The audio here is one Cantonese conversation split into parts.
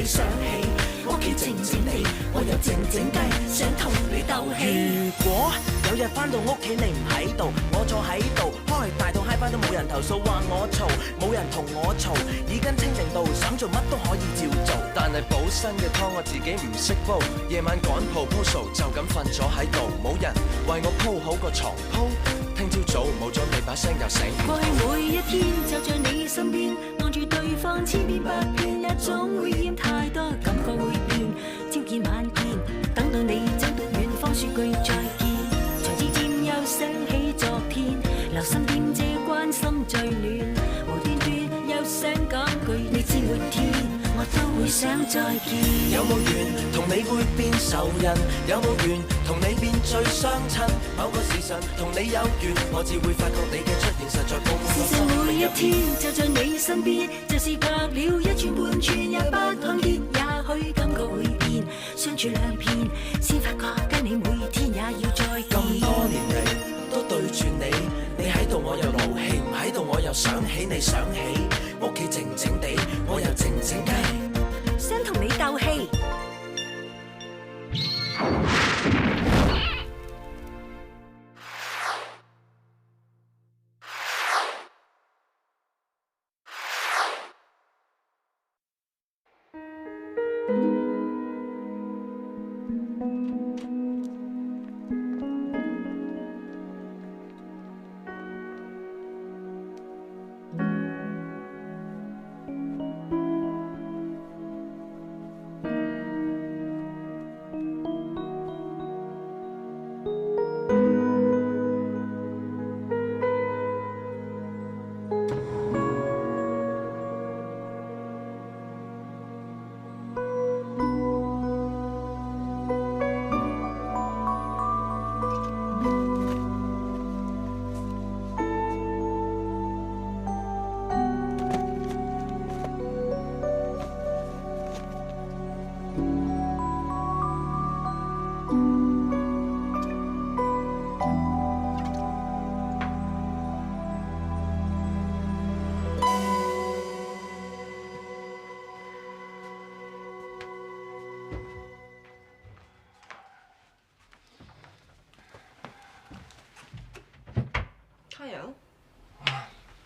你想起，屋企靜靜地，我又靜靜雞，想同你鬥氣。如果有日返到屋企你唔喺度，我坐喺度開大到嗨翻都冇人投訴話我嘈，冇人同我嘈，耳根清淨到想做乜都可以照做。但係補身嘅湯我自己唔識煲，夜晚趕 proposal 就咁瞓咗喺度，冇人為我鋪好個床鋪。聽朝早冇咗你把聲又醒。過去每一天就在你身邊，望住對方千變百變，一種會厭，太多感覺會變，朝見晚見，等到你走到遠方說句再見，才漸漸又想起昨天，留心點這關心最暖，無端端又想講句你知沒天，我都會想再見。有冇緣同你會變仇人？有冇緣同你變最相親？某個時辰同你有緣，我只會發覺你嘅出現實在共我事實每一天就在你身邊，就是隔了一寸半寸也不看見，也許感覺會變，相處兩遍先發覺跟你每天也要再見。咁多年嚟都對住你，你喺度我又勞氣，唔喺度我又想起你想起，屋企靜靜地，我又靜靜雞，想同你鬥氣。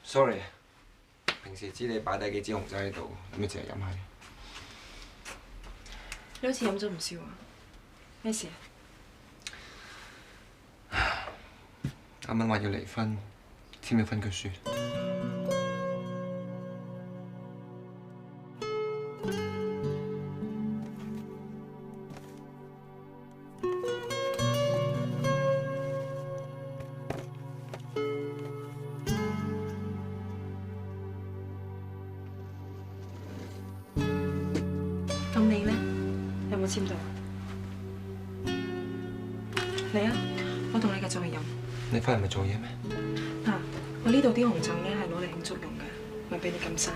Sorry， 平時知你擺低幾支紅酒喺度，咁你淨係飲下。你好似飲咗唔少啊？咩事啊？阿敏話要離婚，簽咗分居書。咁你呢？有冇簽到？嚟啊！我同你繼續去飲。你翻嚟咪做嘢咩？嗱，我呢度啲紅酒咧係攞嚟慶祝用嘅，咪俾你撳晒。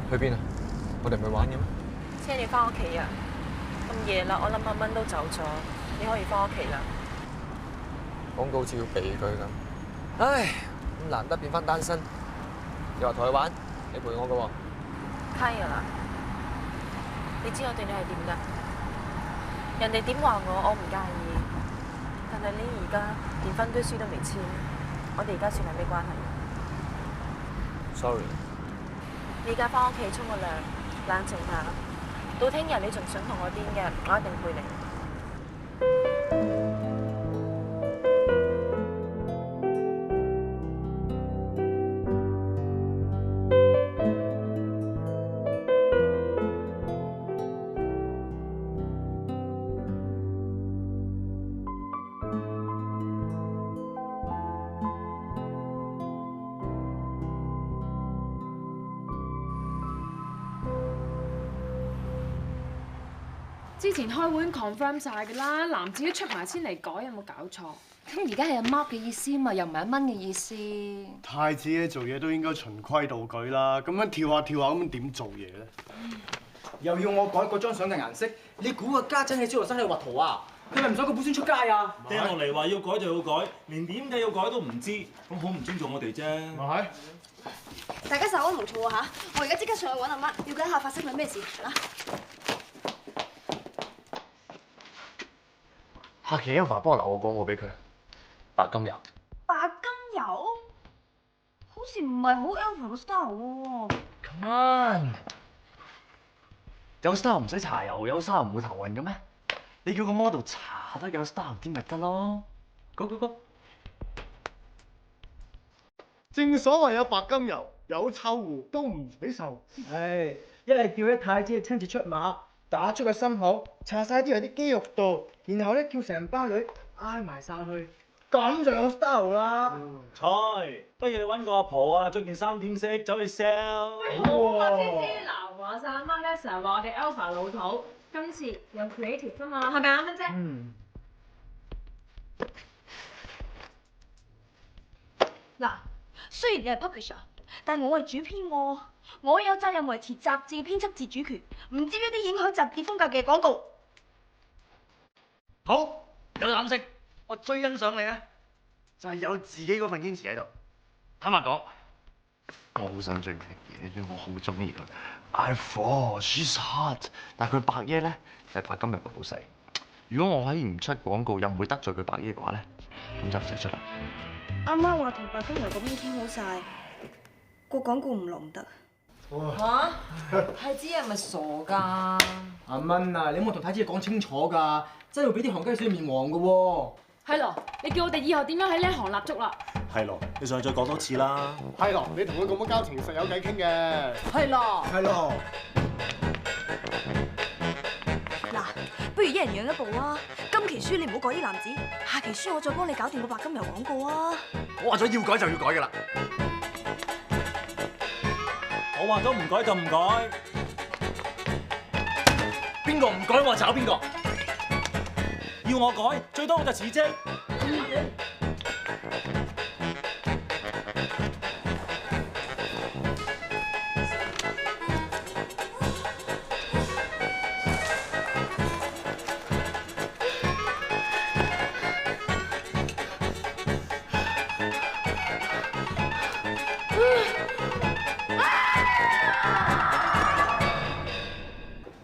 去邊啊？我哋唔去玩嘅咩？車你翻屋企啊！咁夜啦，我諗阿蚊都走咗，你可以翻屋企啦。廣告好似要避佢咁。唉，咁難得變翻單身，又話同佢玩，你陪我㗎喎。溪啊啦！你知我對你係點㗎？人哋點話我唔介意，但係你而家連分居書都未簽，我哋而家算係咩關係 ？Sorry。你而家翻屋企沖個涼，冷靜下。到聽日你仲想同我癲嘅，我一定陪你。之前開會 confirm 晒㗎啦，男子都出埋先嚟改，有冇搞錯？咁而家係阿 Mark 嘅意思嘛，又唔係阿蚊嘅意思。太子咧做嘢都應該循規蹈矩啦，咁樣跳下跳下咁樣點做嘢咧？又要我改嗰張相嘅顏色，你估個家陣喺小學生喺度畫圖啊？佢咪唔想個本孫出街啊？掟落嚟話要改就要改，連點解要改都唔知，咁好唔尊重我哋啫。咪係。大家稍安毋躁啊嚇！我而家即刻上去揾阿媽，了解下發生緊咩事啦。下期 Alpha 幫我留個廣告俾佢，白金油。白金油好似唔係好 Alpha 嘅 style 喎。Come on， 有 style 唔使搽油，有 style 唔會頭暈嘅咩？你叫個 model 搽得有 style 啲咪得咯？Go！ 正所謂有白金油，有臭狐都唔使受。唉，一係叫一太子親自出馬，打出個心口，搽晒啲人啲肌肉度，然後咧叫成班女挨埋晒去，咁就有 style 啦。菜，不如你揾個阿婆啊，着件3點式走去 sell。哇！嗱，話晒阿媽咧成日話我哋 Alpha 老土，今次有 creative 㗎嘛，係咪啱嘅啫？嗱，雖然你係 publisher， 但我係主編喎，我有責任維持雜誌編輯自主權，唔接一啲影響雜誌風格嘅廣告。好，有膽識，我最欣賞你咧，就係有自己嗰份堅持喺度。坦白講，我好想追佢嘅，因為我好中意佢。I fall, she's hot， 但係佢白耶咧係白金油嘅老細。如果我可以唔出廣告，又唔會得罪佢白耶嘅話咧，咁就唔使出啦。啱啱話同白金油嗰邊傾好晒，個廣告唔落唔得。嚇？太子係咪傻㗎？阿蚊啊，你有冇同太子講清楚㗎？真係會俾啲行雞水面黃㗎喎。係咯，你叫我哋以後點樣喺呢一行立足啦？係咯，你上去再講多次啦。係咯，你同佢咁樣交情實有偈傾嘅。係咯。係咯。嗱，不如一人讓一步啊！今期書你唔好改啲男子，下期書我再幫你搞掂個白金油廣告啊！我話咗要改就要改㗎啦。我話咗唔改就唔改。邊個唔改我炒邊個？要我改，最多我就辭職。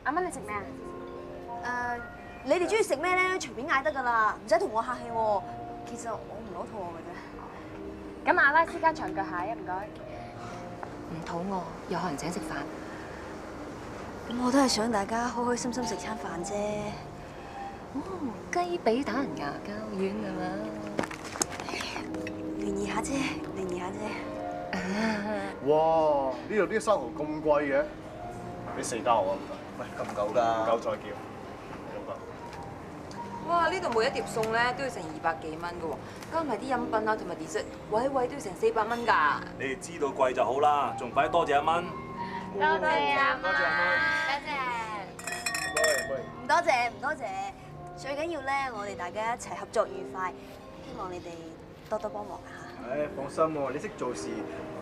阿蚊，你食咩啊？你哋中意食咩咧？隨便嗌得㗎啦，唔使同我客氣喎。其實我唔係好肚餓嘅啫。咁阿拉斯加長腳蟹啊，唔該。唔肚餓，有可能請食飯。咁我都係想大家開開心心食餐飯啫。哦，雞髀打人牙膠軟係嘛？聯誼下啫，聯誼下啫。哇！呢度啲生蠔咁貴嘅，俾4包我啊！喂，夠唔夠㗎？唔夠再叫。哇！呢度每一碟餸咧都要成200幾蚊嘅喎，加埋啲飲品啊同埋 dessert，位位都要成400蚊㗎。你哋知道貴就好啦，仲快多謝阿蚊。多謝阿媽，多謝。唔多謝，唔多謝。最緊要咧，我哋大家一齊合作愉快，希望你哋多多幫忙嚇。唉，放心喎，你識做事，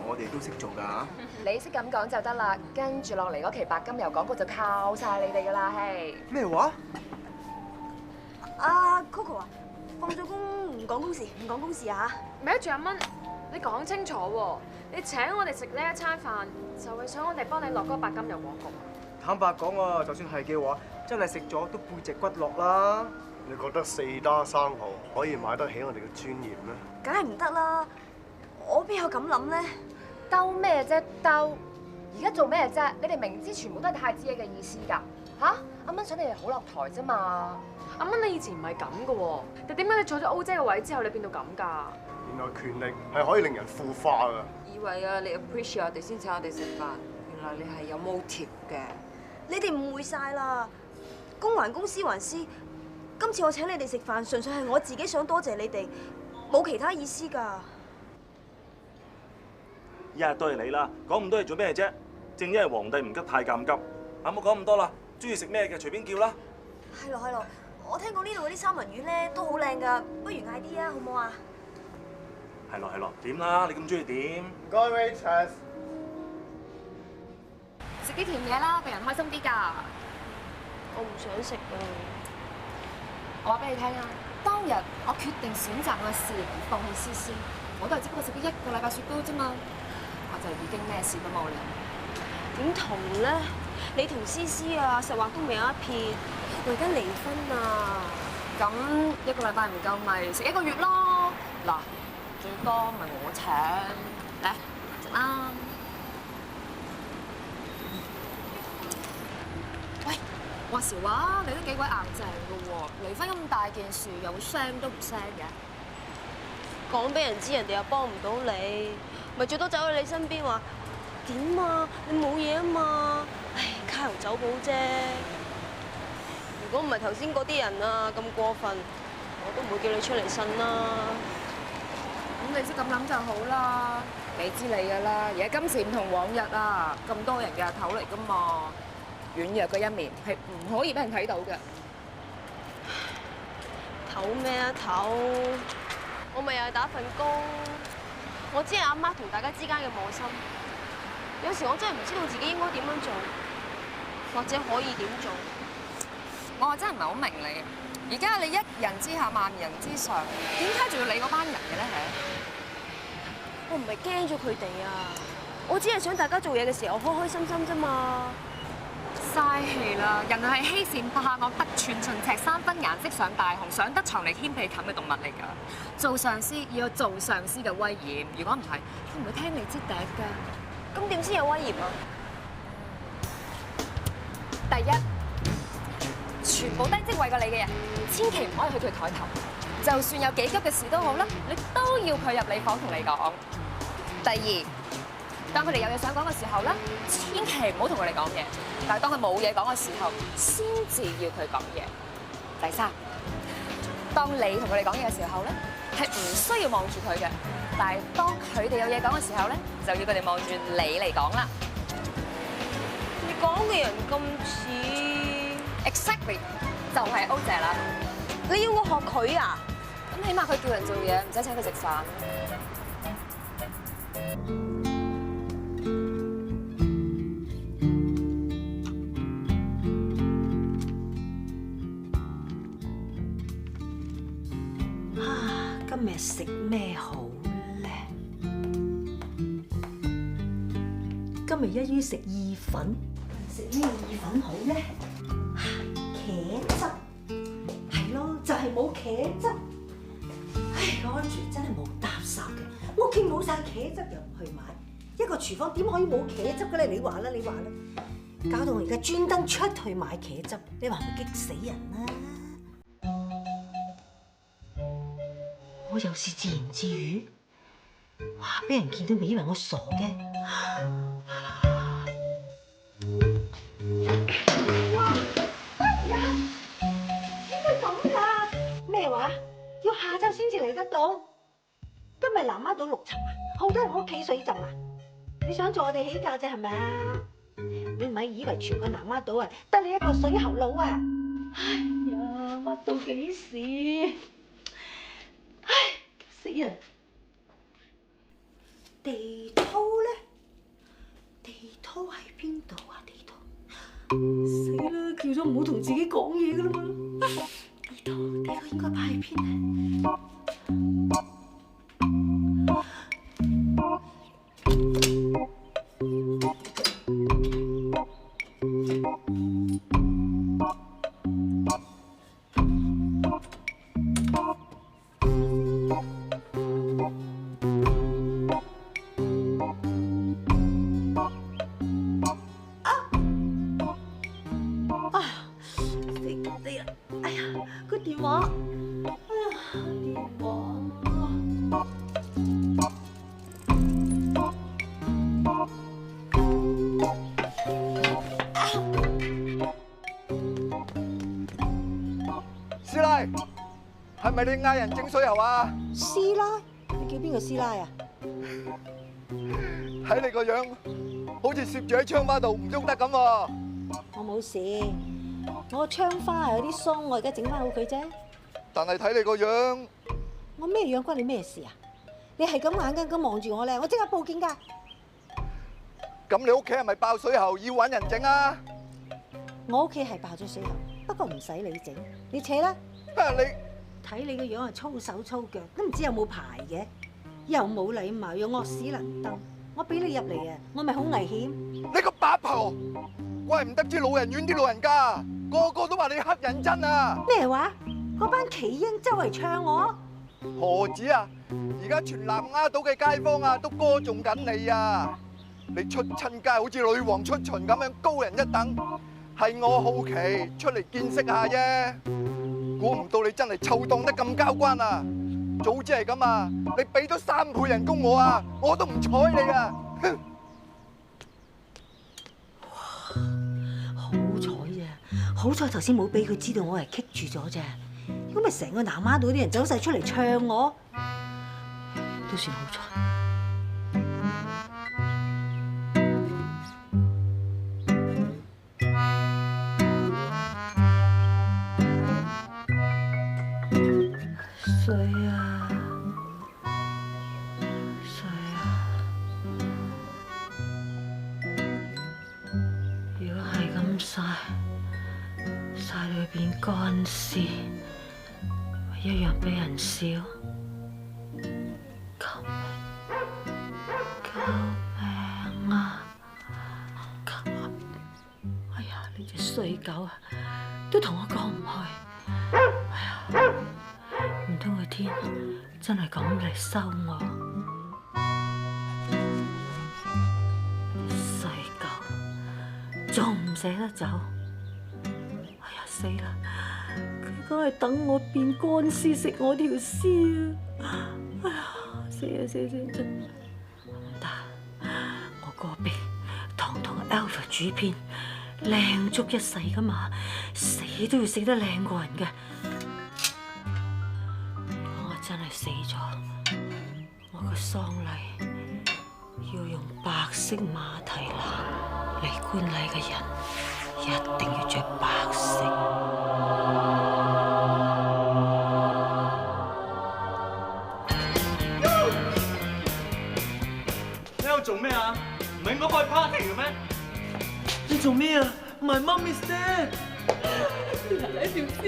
我哋都識做㗎。你識咁講就得啦，跟住落嚟嗰期白金油廣告就靠晒你哋㗎啦，嘿！咩話？阿 Coco 啊，放咗工唔講公事，唔講公事啊嚇。咪住阿蚊，你講清楚喎！你請我哋食呢一餐飯，就係想我哋幫你落嗰個白金油廣告。坦白講啊，就算係嘅話，真係食咗都背脊骨落啦。你覺得4打生蠔可以買得起我哋嘅尊嚴咩？梗係唔得啦！我邊有咁諗咧？兜咩啫兜？而家做咩啫？你哋明知全部都係太子爺嘅意思㗎嚇？阿蚊想你哋好落台啫嘛！阿蚊，你以前唔係咁嘅喎，但點解你坐咗 O 姐嘅位之後，你變到咁㗎？原來權力係可以令人腐化㗎。以為啊，你 appreciate 我哋先請我哋食飯，原來你係有 motive 嘅。你哋誤會晒啦！公還公，私還私。今次我請你哋食飯，純粹係我自己想多謝你哋，冇其他意思㗎。一日都係你啦，講咁多嘢做咩啫？正因為皇帝唔急太監急。啊，冇講咁多啦，中意食咩嘅隨便叫啦。係咯，我聽講呢度嗰啲三文魚咧都好靚㗎，不如嗌啲啊，好唔好啊？係咯，點啦？你咁中意點？唔該 waitress。食啲甜嘢啦，令人開心啲㗎。我唔想食啊！我話俾你聽啊，當日我決定選擇我嘅事業而放棄思思，我都係只不過食咗1個禮拜雪糕啫嘛，我就已經咩事都冇啦。點同咧？你同思思啊，實話都未有一撇，我而家離婚啊！咁1個禮拜唔夠咪食1個月咯。嗱，最多咪我請，嚟食啦。喂，話時話你都幾鬼硬淨㗎喎，離婚咁大件事又聲都唔聲嘅。講俾人知，人哋又幫唔到你，咪最多走去你身邊話點啊？你冇嘢啊嘛？唉，加油走寶啫。如果唔係頭先嗰啲人啊咁過分，我都唔會叫你出嚟呻啦。咁你識咁諗就好啦。你知你㗎啦，而家今時唔同往日啊，咁多人嘅日頭嚟㗎嘛，軟弱嘅一面係唔可以俾人睇到嘅。唞咩啊唞？我咪又係打份工，我知係阿媽同大家之間嘅磨心。有時我真係唔知道自己應該點樣做，或者可以點做。我真係唔係好明你。而家你一人之下萬人之上，點解仲要理嗰班人嘅咧？我唔係驚咗佢哋啊，我只係想大家做嘢嘅時候開開心心啫嘛。嘥氣啦！人係欺善怕惡、得寸進尺、三分顏色上大紅、上得床嚟掀被冚嘅動物嚟㗎。做上司要有做上司嘅威嚴，如果唔係，佢唔會聽你支笛㗎。咁點先有威嚴啊？第一，全部低職位過你嘅人，千祈唔可以去佢台頭。就算有幾急嘅事都好啦，你都要佢入你房同你講。第二，當佢哋有嘢想講嘅時候咧，千祈唔好同佢哋講嘢。但係當佢冇嘢講嘅時候，先至要佢講嘢。第三，當你同佢哋講嘢嘅時候咧，係唔需要望住佢嘅。但係當佢哋有嘢講嘅時候咧，就要佢哋望住你嚟講啦。你講嘅人咁似 ，exactly 就係歐姐啦。你要我學佢啊？咁起碼佢叫人做嘢，唔使請佢食飯。今日食咩好咧？今日一於食意粉，食咩意粉好咧？茄汁，係咯，就係冇茄汁。唉，安住真係冇搭霎嘅，我屋企冇晒茄汁又唔去買，一個廚房點可以冇茄汁嘅咧？你話啦，你話啦，搞到我而家專登出去買茄汁，你話唔激死人啦？我又是自言自語，哇！俾人見到咪以為我傻嘅。哇！哎呀，點解咁㗎？咩話？要下晝先至嚟得到？今日南丫島6層啊，好多人屋企水浸啊！你想做我哋起價啫係咪啊？你唔係以為全個南丫島啊，得你一個水喉佬啊？哎呀，屈到幾時？唉，死人！地拖咧？地拖喺邊度啊？地拖死啦！叫咗唔好同自己講嘢噶啦嘛！地拖應該擺喺邊咧？師奶，係咪你嗌人整水喉啊？師奶，你叫邊個師奶啊？睇你個樣，好似攝住喺窗花度唔喐得咁喎。我冇事，我窗花係有啲鬆，我而家整翻好佢啫。但係睇你個樣，我咩樣關你咩事啊？你係咁眼咁望住我咧，我即刻報警㗎。咁你屋企係咪爆水喉要揾人整啊？我屋企係爆咗水喉，不過唔使你整，你扯啦。你睇你個樣係粗手粗腳，都唔知有冇牌嘅，又冇禮貌，又惡死能登。我俾你入嚟啊，我咪好危險。你個八婆，怪唔得知老人院啲老人家個個都話你黑人憎啊！咩話？嗰班奇英周圍唱我？何止啊！而家全南丫島嘅街坊啊，都歌頌緊你啊！你出親街好似女王出巡咁樣高人一等，係我好奇出嚟見識下啫。估唔到你真係臭當得咁交關啊！早知係咁啊，你俾多3倍人工我啊，我都唔睬你啊！哼！好彩啫，好彩頭先冇俾佢知道我係棘住咗啫，咁咪成個南丫島啲人走晒出嚟唱我，都算好彩。水啊，水啊！如果係咁曬到變乾屍，一樣俾人笑。救命！救命啊！哎呀，你隻衰狗啊，都同我講唔開。哎呀！唔通個天真係咁嚟收我？細狗仲唔捨得走？哎呀死啦！佢梗係等我變乾屍食我條屍啊！哎呀死真唔得！我個鼻堂堂 Alpha 主編，靚足一世噶嘛，死都要死得靚過人嘅。真係死咗，我個喪禮要用白色馬蹄藍嚟觀禮嘅人，一定要着白色。你喺度做咩啊？唔係應該開 party 嘅咩？你做咩啊？My mom is dead。你條屍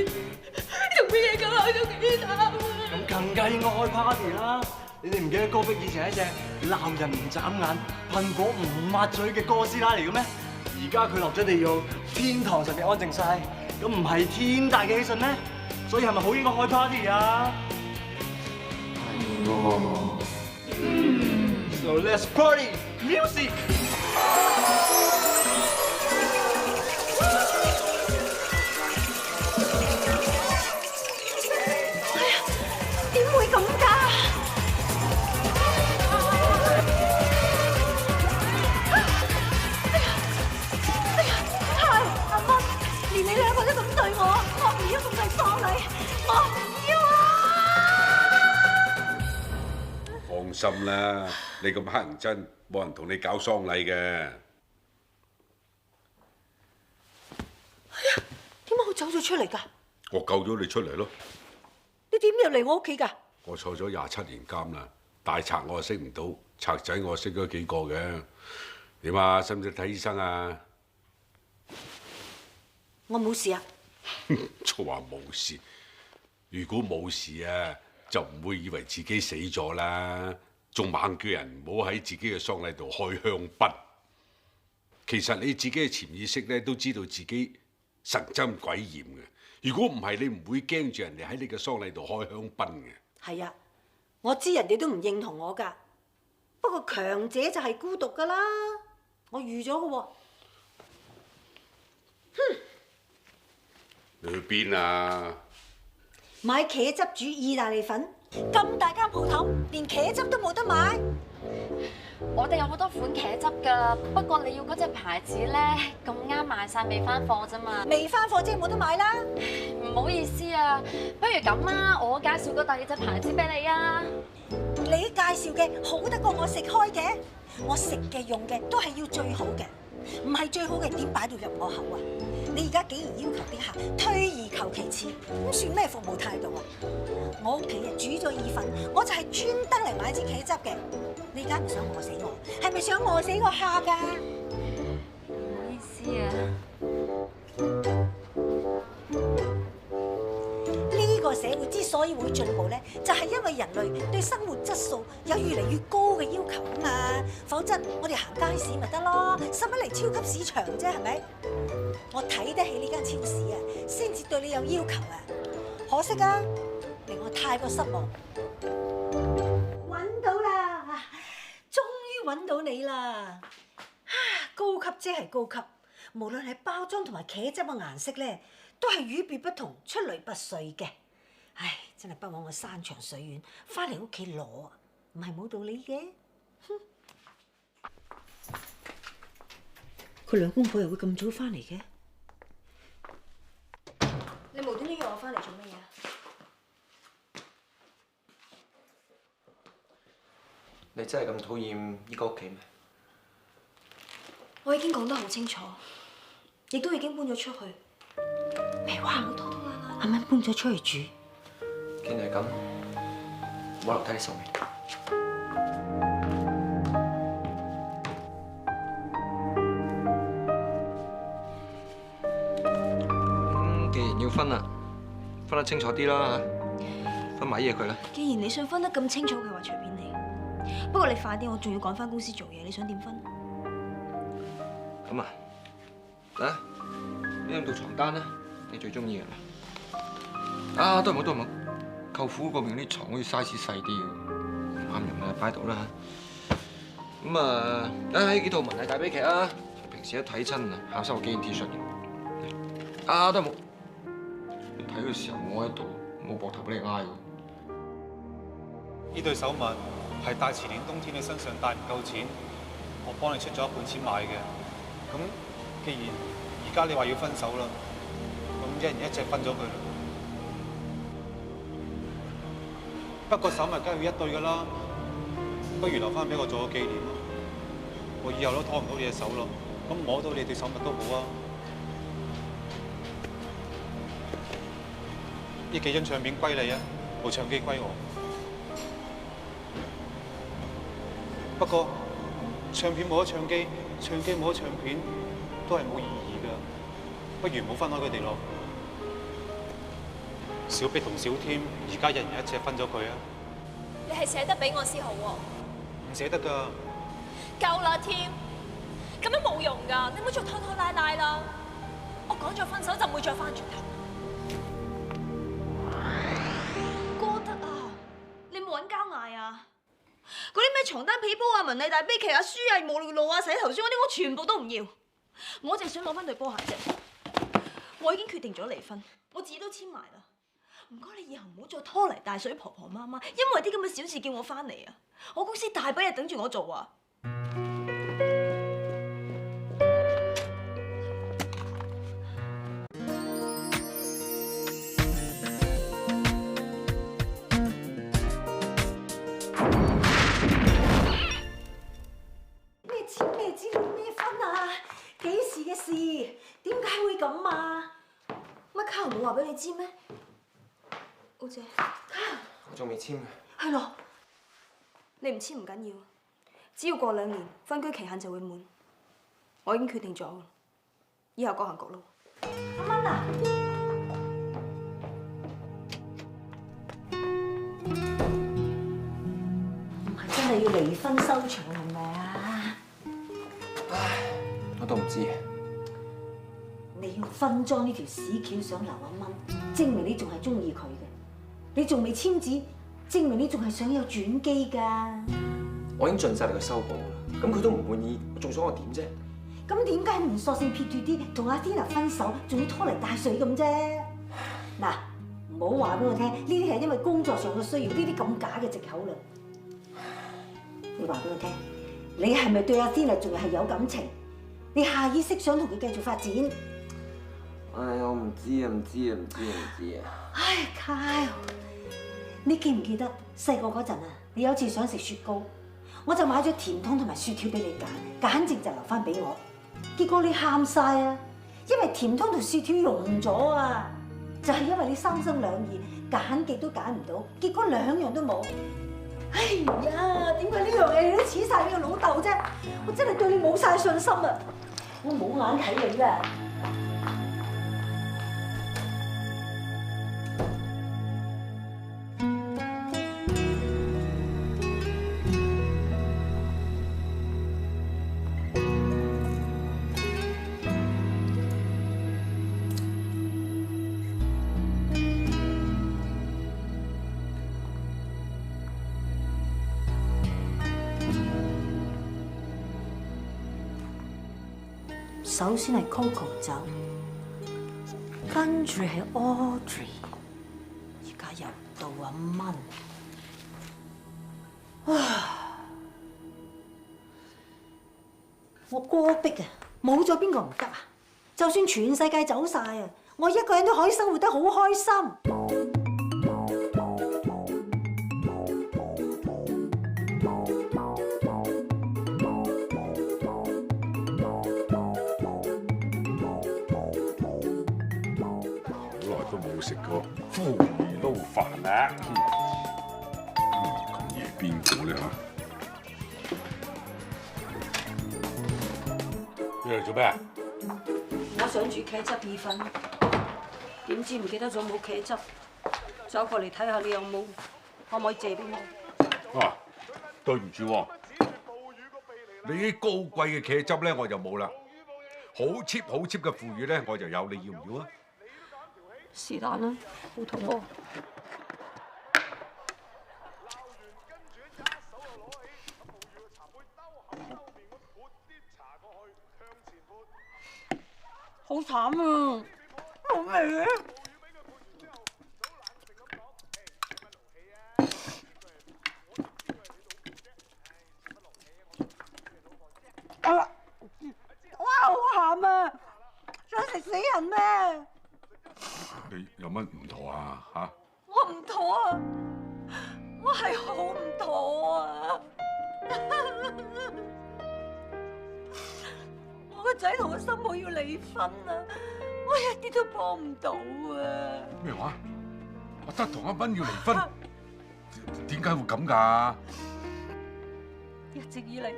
做咩嘢咁開到幾大啊？咁更加應該開 party 啦！你哋唔記得戈壁以前係一隻鬧人唔眨眼、噴火唔抹嘴嘅哥斯拉嚟嘅咩？而家佢落咗地獄，天堂上面安靜晒，咁唔係天大嘅喜訊咩？所以係咪好應該開 party 啊？So let's party music！點會咁㗎？係阿媽，連你兩個都咁對我，我唔要咁大喪禮，我唔要啊！放心啦，你咁黑人憎，冇人同你搞喪禮嘅。係啊，點解我走咗出嚟㗎？我救咗你出嚟咯。你點入嚟我屋企㗎？我坐咗27年監啦，大賊我識唔到，賊仔我識咗幾個嘅。點啊？使唔使睇醫生啊？我冇事啊。就話冇事。如果冇事啊，就唔會以為自己死咗啦，仲猛叫人唔好喺自己嘅喪禮度開香檳。其實你自己嘅潛意識咧都知道自己神憎鬼厭嘅。如果唔係，你唔會驚住人哋喺你嘅喪禮度開香檳嘅。係啊，我知人哋都唔認同我㗎。不過強者就係孤獨㗎啦，我預咗㗎喎。哼！你去邊啊？買茄汁煮意大利粉，咁大間鋪頭，連茄汁都冇得買。我哋有好多款茄汁㗎，不過你要嗰隻牌子咧，咁啱賣晒未翻貨啫嘛。未翻貨即係冇得買啦。唔好意思啊，不如咁啊，我介紹個第二隻牌子俾你啊。你介紹嘅好得過我食開嘅，我食嘅用嘅都係要最好嘅，唔係最好嘅點擺到入我口啊？你而家竟然要求啲客退而求其次，咁算咩服務態度啊？我屋企啊煮咗意粉，我就係專登嚟買支茄汁嘅。你而家唔想餓死我，係咪想餓死個客㗎？唔好意思啊。呢個社會之所以會進步咧，就係因為人類對生活質素有越嚟越高嘅要求啊嘛。否則我哋行街市咪得咯，使乜嚟超級市場啫？係咪？我睇得起呢間超市啊，先至對你有要求啊。可惜啊，令我太過失望。揾到啦，終於揾到你啦！高級即係高級，無論係包裝同埋茄汁嘅顏色咧，都係與別不同，出類拔萃嘅。唉，真係不枉我山長水遠翻嚟屋企攞啊，唔係冇道理嘅。佢兩公婆又會咁早翻嚟嘅？你無端端約我翻嚟做乜嘢啊？你真係咁討厭依個屋企咩？我已經講得好清楚，亦都已經搬咗出去。咩話？唔好拖拖拉拉。啱啱搬咗出去住。既然係咁，我留低你手尾。既然要分啦，分得清楚啲啦嚇，分埋啲嘢佢啦。既然你想分得咁清楚嘅話，隨便你。不過你快啲，我仲要趕翻公司做嘢，你想點分？咁啊，嗱，呢兩套床單咧，你最中意嘅啦。啊，都唔好，都唔好。舅父嗰邊啲床好似 size 細啲嘅，唔啱用啦，擺喺度啦。咁啊，呢幾套文藝大悲劇啊，平時一睇親啊，下收個幾件 T 恤嘅。啊，都唔好。睇嘅時候我喺度，冇膊頭俾你挨喎。呢對手襪係大前年冬天你身上帶唔夠錢，我幫你出咗一半錢買嘅。咁既然而家你話要分手啦，咁一人一隻分咗佢啦。不過手襪梗係要一對㗎啦，不如留翻俾我做個紀念咯。我以後都拖唔到你隻手咯，咁摸到你對手襪都好啊。呢幾張唱片歸你啊，部唱機歸我。不過唱片冇咗唱機，唱機冇咗唱片，都係冇意義㗎。不如唔好分開佢哋咯。小碧同小添而家一人一隻分咗佢啊！你係捨得俾我先好喎。唔捨得㗎。夠啦，添，咁樣冇用㗎，你唔好再拖拖拉拉啦。我講咗分手就唔會再翻轉頭。哥德啊，你冇揾交嗌啊！嗰啲咩床單被鋪啊、文藝大悲劇啊、書啊、無路啊、洗頭霜嗰啲，我全部都唔要。我淨係想攞翻對波鞋啫。我已經決定咗離婚，我字都簽埋啦。唔該你以後唔好再拖泥帶水婆婆媽媽，因為啲咁嘅小事叫我翻嚟啊！我公司大把嘢等住我做啊！咩錢咩資料咩分啊？幾時嘅事？點解會咁啊？乜卡冇話俾你知咩？好姐，我仲未簽嘅。係咯，你唔簽唔緊要，只要過2年分居期限就會滿。我已經決定咗，以後各行各路。阿蚊啊！唔係真係要離婚收場係咪啊？唉，我都唔知。你用分裝呢條屎橋想留阿蚊，證明你仲係中意佢嘅。你仲未簽字，證明你仲係想有轉機㗎。我已經盡晒力去修補啦，咁佢都唔滿意，我仲想我點啫？咁點解唔索性撇脱啲，同阿 Tina 分手，仲要拖泥帶水咁啫？嗱，唔好話俾我聽，呢啲係因為工作上嘅需要，呢啲咁假嘅藉口啦。你話俾我聽，你係咪對阿 Tina 仲係有感情？你下意識想同佢繼續發展？唉，我唔知啊，唔知啊，唔知啊，唔知啊。唉 ，Kyle， 你記唔記得細個嗰陣啊？你有次想食雪糕，我就買咗甜筒同埋雪條俾你揀，簡直就留翻俾我。結果你喊晒啊！因為甜湯同雪條溶咗啊！就係因為你三心兩意，揀極都揀唔到，結果兩樣都冇。哎呀，點解呢樣嘢你都似晒你個老豆啫？我真係對你冇晒信心啊！我冇眼睇你啦！首先係 Coco 走，跟住係 Audrey， 而家又到阿蚊。我戈壁啊，冇咗邊個唔得啊？就算全世界走晒啊，我一個人都可以生活得好開心。食個腐魚撈飯啦！咁夜邊個咧嚇？你嚟做咩啊？我想煮茄汁意粉，點知唔記得咗冇茄汁，走過嚟睇下你有冇，可唔可以借俾我？啊，對唔住喎，你啲高貴嘅茄汁咧我就冇啦，好 cheap 嘅腐魚咧我就有，你要唔要啊？是但啦，好肚餓。好慘啊！冇味啊！哇！好鹹啊！想食死人咩？你有乜唔妥啊？嚇！我唔妥啊！我係好唔妥啊！我個仔同我新抱要離婚啊！我一啲都幫唔到啊！咩話？阿德同阿蚊要離婚，點解會咁㗎？一直以嚟，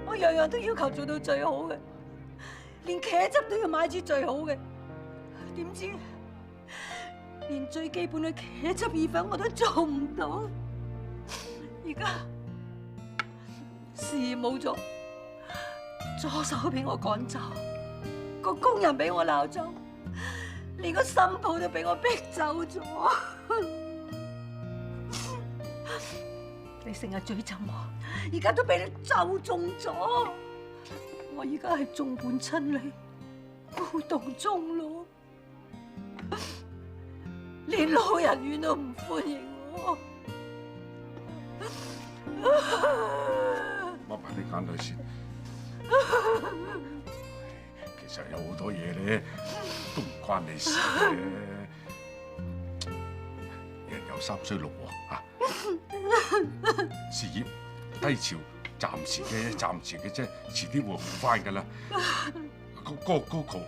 我樣樣都要求做到最好嘅，連茄汁都要買支最好嘅，點知？連最基本嘅茄汁意粉我都做唔到，而家事業冇咗，左手俾我趕走，個工人俾我鬧走，連個新抱都俾我逼走咗。你成日詛咒我，而家都俾你咒中咗，我而家係眾叛親離，孤獨終老。連老人院都唔歡迎我，抹埋啲眼淚先。其實有好多嘢咧，都唔關你事嘅。人有三衰六旺啊！事業低潮，暫時嘅啫，遲啲會好翻㗎啦。Coco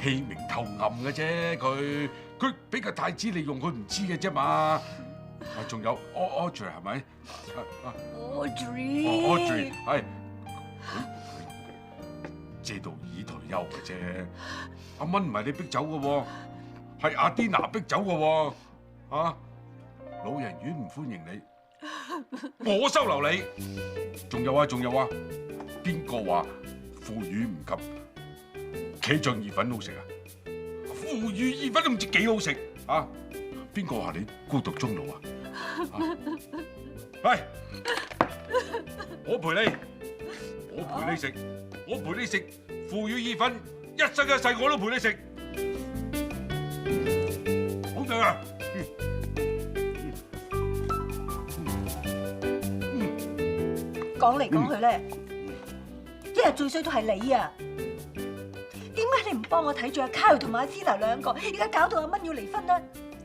氣明頭暗嘅啫，佢俾個太子利用，佢唔知嘅啫嘛。仲有 Audrey 係咪？Audrey 係借道已退休嘅啫。阿蚊唔係你逼走嘅喎，係阿迪娜逼走嘅喎。啊，老人院唔歡迎你，我收留你。仲有啊，邊個話腐魚唔及茄醬意粉好食啊？腐魚意粉都唔知幾好食啊！邊個話你孤獨終老啊？喂，我陪你食腐魚意粉，一生一世我都陪你食，好食啊！講嚟講去咧，一日最衰都係你啊！點解你唔幫我睇住阿 Kyle 同埋阿 Tina 兩個，而家搞到阿蚊要離婚咧？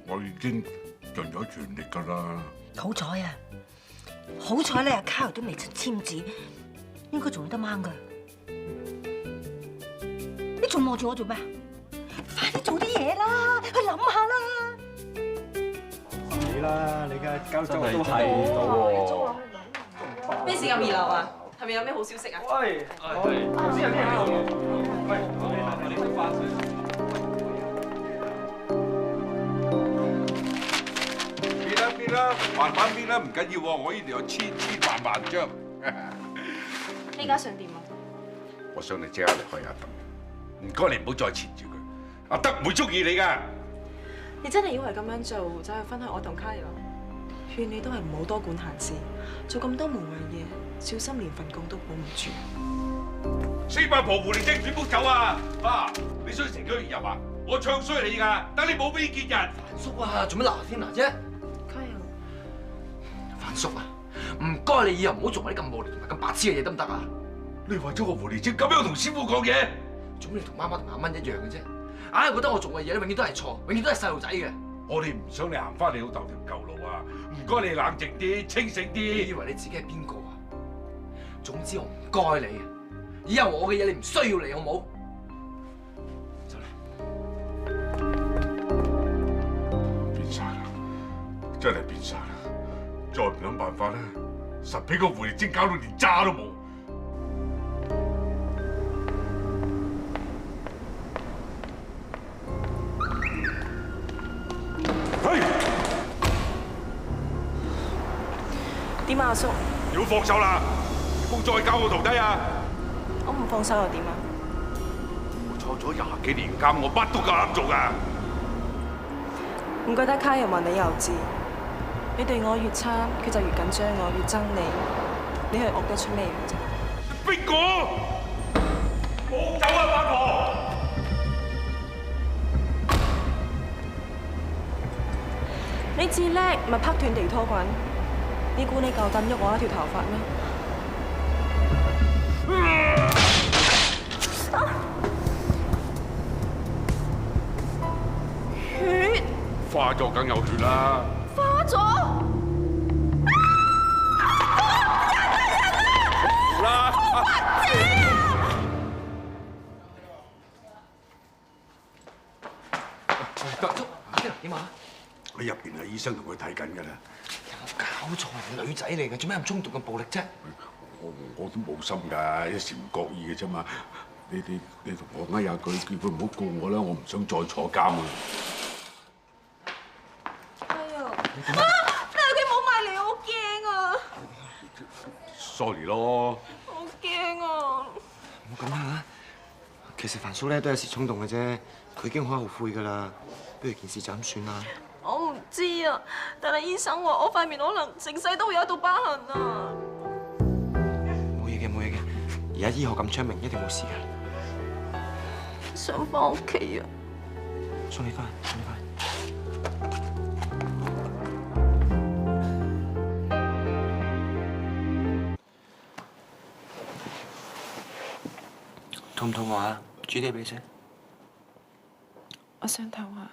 我已經盡咗全力㗎啦。好彩啊！好彩咧，阿 Kyle 都未曾簽字，應該仲有得掹㗎。你你仲望住我做咩？快啲做啲嘢啦，去諗下啦。你啦，你嘅交租都係喎。咩事咁熱鬧啊？係咪有咩好消息啊？喂，頭先有啲人講嘢。喂，我哋翻水。變啦，慢慢變啦，唔緊要喎，我呢度有千萬張。你而家想點啊？我想你即刻離開阿德，唔該你唔好再纏住佢，阿德唔會中意你㗎。你真係以為咁樣做就係分開我同卡爾？勸你都係唔好多管閒事，做咁多無謂嘢，小心連份工都保唔住。四八婆狐狸精轉屋走啊！啊，你想成個月入啊？我唱衰你㗎，等你冇俾見人。叔啊，做乜嗱天嗱啫？卡爾，范叔啊，唔該你以後唔好做埋啲咁無聊同埋咁白痴嘅嘢得唔得啊？你為咗個狐狸精咁樣同師傅講嘢，做咩同媽媽同阿蚊一樣嘅啫？硬係覺得我做嘅嘢咧，永遠都係錯，永遠都係細路仔嘅。我哋唔想你行翻你老豆條舊路啊！唔該你冷靜啲，清醒啲。你以為你自己係邊個啊？總之我唔該你啊！以後我嘅嘢你唔需要嚟，好冇？走啦！變晒啦，真係變晒啦！再唔諗辦法咧，實俾個狐狸精搞到連渣都冇。點啊，阿叔？要放手啦！唔好再教我徒弟啊！我唔放手又點啊？我坐咗20幾年監，我乜都夠膽做㗎。唔怪得卡人話你幼稚，你對我越差，佢就越緊張我，越憎你。你係惡得出咩啫？邊個？冇走啊，八婆！你至叻咪拍斷地拖滾？你估你夠膽喐我一條頭髮咩？血花咗梗有血啦！花咗！好啦！點啊？喺入邊啊，醫生同佢睇緊㗎啦。搞錯，係女仔嚟嘅，做咩咁衝動咁暴力啫？我都冇心㗎，一時唔覺意嘅啫嘛。你同我嗌下佢，叫佢唔好告我啦，我唔想再坐監啊！哎呀！你喺佢冇埋嚟，我好驚啊 ！sorry 咯。好驚啊！唔好咁啦，其實范叔咧都有時衝動嘅啫，佢已經好後悔㗎啦。不如件事就咁算啦。我唔知啊，但係醫生話我塊面可能成世都會有一道疤痕啊！冇嘢嘅，冇嘢嘅，而家醫學咁昌明，一定冇事嘅。想翻屋企啊！送你翻，送你翻。肚唔肚餓啊？煮啲俾你食。我想唞下。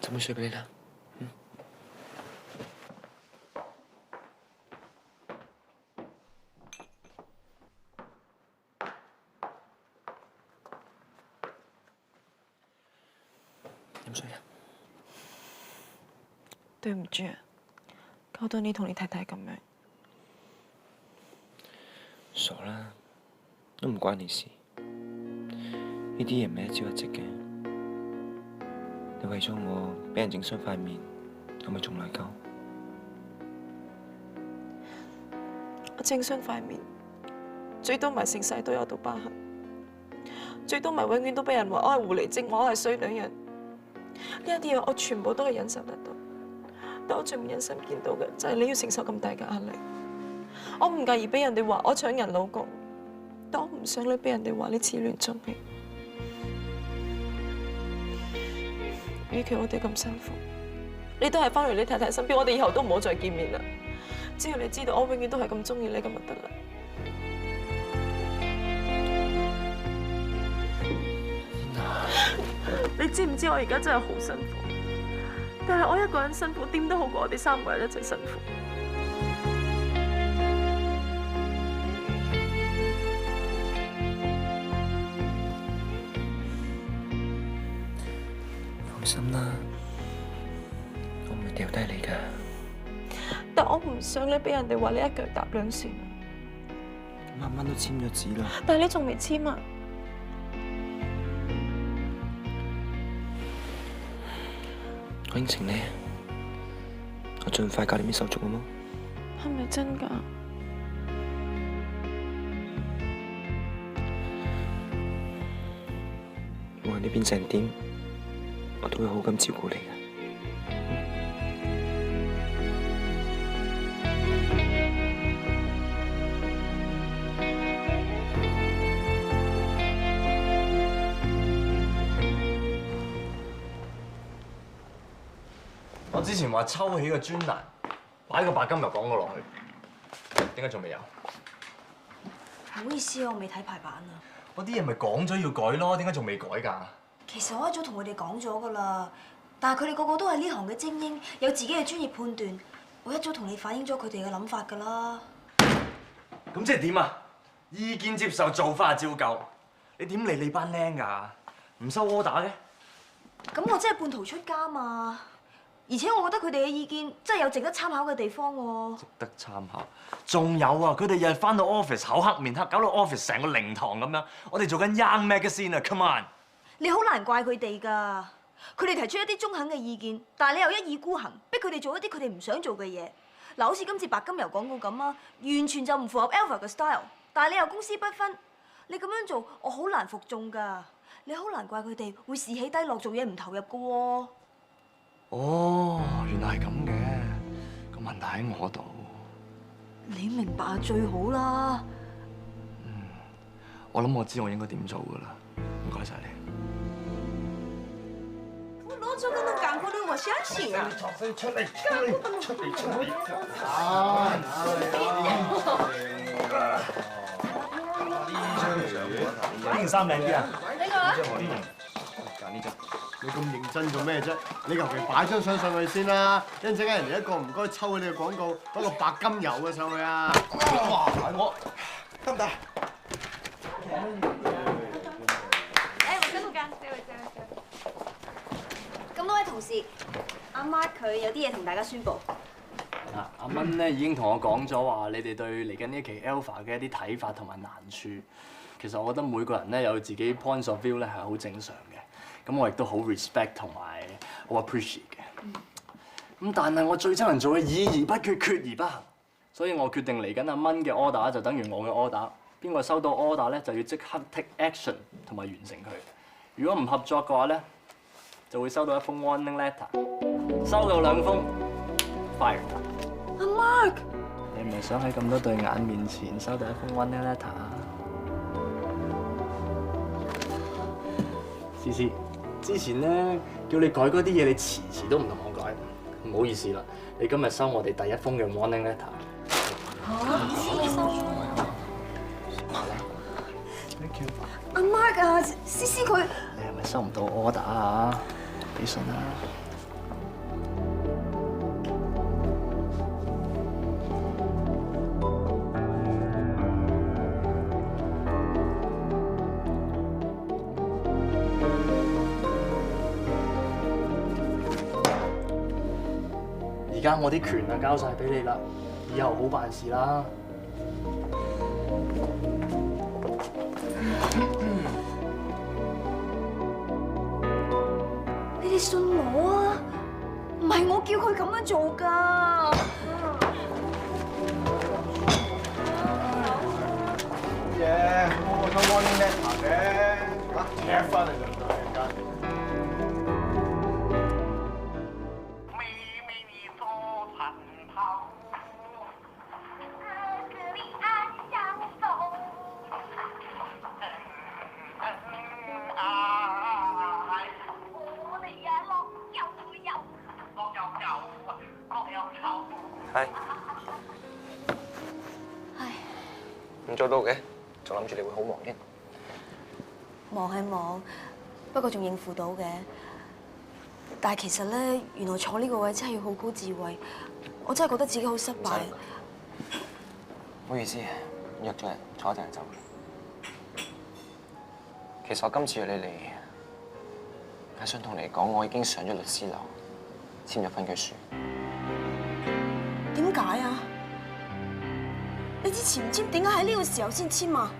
斟杯水俾你啦。飲水啊！對唔住啊，搞到你同你太太咁樣。傻啦，都唔關你事。呢啲嘢唔係一朝一夕嘅。你為咗我俾人整傷塊面，係咪仲內疚？我整傷塊面，最多咪成世都有道疤痕，最多咪永遠都俾人話我係狐狸精，我係衰女人。呢一啲嘢我全部都係忍受得到，但我最唔忍心見到嘅就係你要承受咁大嘅壓力。我唔介意俾人哋話我搶人老公，但我唔想你俾人哋話你始亂終棄。與其我哋咁辛苦，你都係翻嚟你太太身邊，我哋以後都唔好再見面啦。只要你知道我永遠都係咁中意你咁就得啦。知唔知我而家真係好辛苦？但係我一個人辛苦，點都好過我哋3個人一齊辛苦。放心啦，我唔會掉低你㗎。但我唔想你俾人哋話你一腳踏兩船。咁阿蚊都簽咗紙啦。但係你仲未簽啊？我應承你，我盡快搞掂啲手續好冇？係咪真㗎？無論你變成點，我都會好咁照顧你嘅。我之前話抽起個專欄，擺個白金油廣告落去，點解仲未有？唔好意思，我未睇排版啊。嗰啲嘢咪講咗要改咯，點解仲未改㗎？其實我一早同佢哋講咗㗎啦，但係佢哋個個都係呢行嘅精英，有自己嘅專業判斷。我一早同你反映咗佢哋嘅諗法㗎啦。咁即係點啊？意見接受，做法照舊。你點理你班僆㗎？唔收 order 嘅？咁我真係半途出家嘛。而且我覺得佢哋嘅意見真係有值得參考嘅地方喎。值得參考。仲有啊，佢哋日日翻到 office 口黑面黑，搞到 office 成個靈堂咁樣。我哋做緊 Young Magazine 啊 ，come on！ 你好難怪佢哋㗎，佢哋提出一啲中肯嘅意見，但係你又一意孤行，逼佢哋做一啲佢哋唔想做嘅嘢。嗱，好似今次白金油廣告咁啊，完全就唔符合 Alpha 嘅 style。但係你又公私不分，你咁樣做，我好難服眾㗎。你好難怪佢哋會士氣低落，做嘢唔投入㗎喎。哦，原來係咁嘅，個問題喺我度。你明白最好啦。我諗我知我應該點做㗎啦，唔該晒你。我攞咗嗰個揀過你，我相信啊！出嚟！呢件衫靚啲啊！呢個啦。揀呢張。你咁認真做咩啫？你求其擺張相上去先啦，一陣間人哋一個唔該抽你嘅廣告，嗰個白金油嘅上去啊！哇！我得唔得？我跟到間，咁多位同事，阿 Mark 佢有啲嘢同大家宣佈。阿蚊咧已經同我講咗話，你哋對嚟緊呢期 Alpha 嘅一啲睇法同埋難處，其實我覺得每個人咧有自己 points of view 咧係好正常嘅。咁我亦都好 respect 同埋好 appreciate 嘅。咁但係我最憎人做嘅議而不決，決而不行。所以我決定嚟緊阿蚊嘅 order 就等於我嘅 order。邊個收到 order 咧就要即刻 take action 同埋完成佢。如果唔合作嘅話咧，就會收到一封 warning letter。收到2封 ，fire 他。阿 Mark， 你唔係想喺咁多對眼面前收到一封 warning letter 啊？思思。之前咧叫你改嗰啲嘢，你遲都唔同我改，唔好意思啦。你今日收我哋第1封嘅 warning letter。阿 Mark 啊，思思佢。你係咪收唔到 order 啊？俾信啦。而家我啲權啊交晒俾你啦，以後好辦事啦。你哋信我啊，唔係我叫佢咁樣做㗎。嘢，我收 warning letter 嘅，嚇踢翻嚟就對人間。係。唉。唔做到嘅，仲諗住你會好忙添。忙係忙，不過仲應付到嘅。但係其實咧，原來坐呢個位真係要好高智慧，我真係覺得自己好失敗。唔好意思，約咗人坐一陣就走。其實我今次約你嚟，係想同你講，我已經上咗律師樓，簽咗分居書。點解啊？你之前唔簽，點解喺呢個時候先簽啊？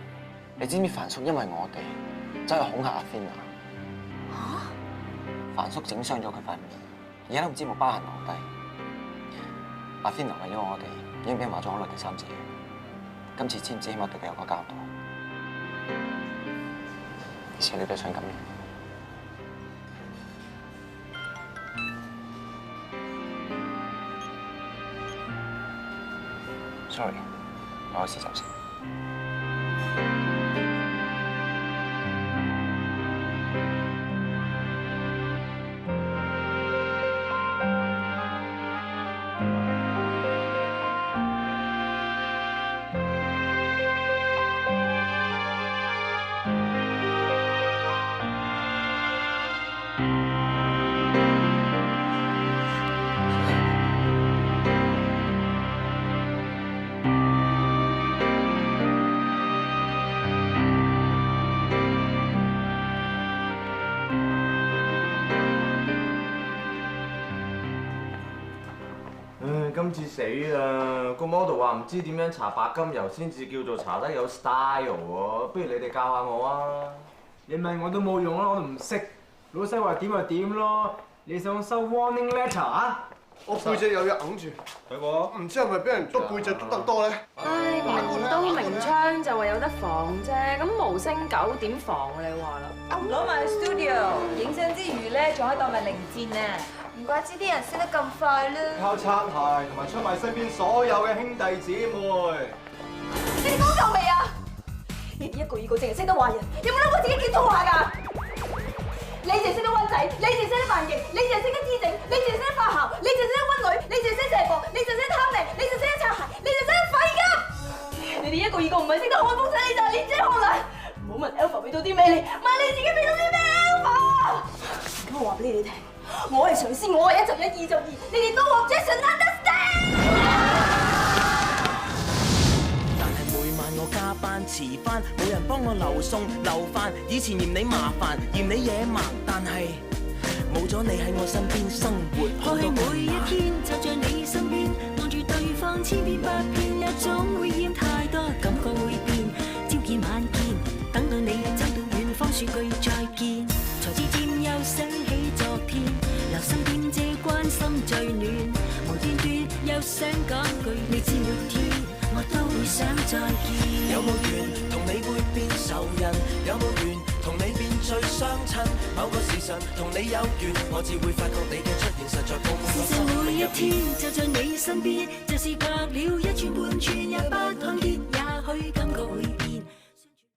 你知唔知凡叔因為我哋走去恐嚇阿芬啊？嚇！凡叔整傷咗佢塊面，而家都唔知冇疤痕留低。阿芬為咗我哋，已經俾人話咗好耐第三者。今次簽字起碼對佢有個交代。而且你都想咁樣。Sorry， 我有事走先。今次死啦！個 model 話唔知點樣搽白金油先至叫做搽得有 style 喎，不如你哋教下我啊！你問我都冇用啦，我都唔識。老細話點就點咯。你想收 warning letter 啊？我背脊有嘢揞住，係喎，唔知係咪俾人篤背脊篤得多咧？唉，明刀明槍就話有得防啫，咁無聲狗點防啊？你話啦？攞埋去 studio 影相之餘咧，仲可以當埋零戰啊！唔怪之啲人識得咁快啦。靠擦鞋同埋出賣身邊所有嘅兄弟姊妹。你哋講夠未啊？你哋一個二個淨係識得話人，有冇諗過自己幾粗下㗎？你淨係識得溫仔，你淨係識得扮型，你淨係識得姿整，你淨係識得發姣，你淨係識得溫女，你淨係識得射博，你淨係識得貪靚，你淨係識得擦鞋，你淨係識得廢㗎！你哋一個二個唔係識得看風仔，你就係練精學懶。唔好問 Alpha 俾到啲咩你，問你自己俾到啲咩 Alpha。我話俾你哋聽，我係上司，我係一就一，二就二，你哋都 objection understand。我加班遲翻，冇人幫我留餸留飯。以前嫌你麻煩，嫌你野蠻，但係冇咗你喺我身邊，生活好多困難。每一天就在你身邊，望住對方千遍百遍，也總會厭太多，感覺會變。朝見晚見，等到你走到遠方，說句再見，才漸漸又想起昨天，留心點這關心最暖，無端端又想講句，你知沒天。我都會想再見。有冇緣同你會變仇人？有冇緣同你變最相親？某個時辰同你有緣，我只會發覺你嘅出現實在共我事實每一天就在你身邊，就是隔了一寸半寸也不看見，也許感覺會變。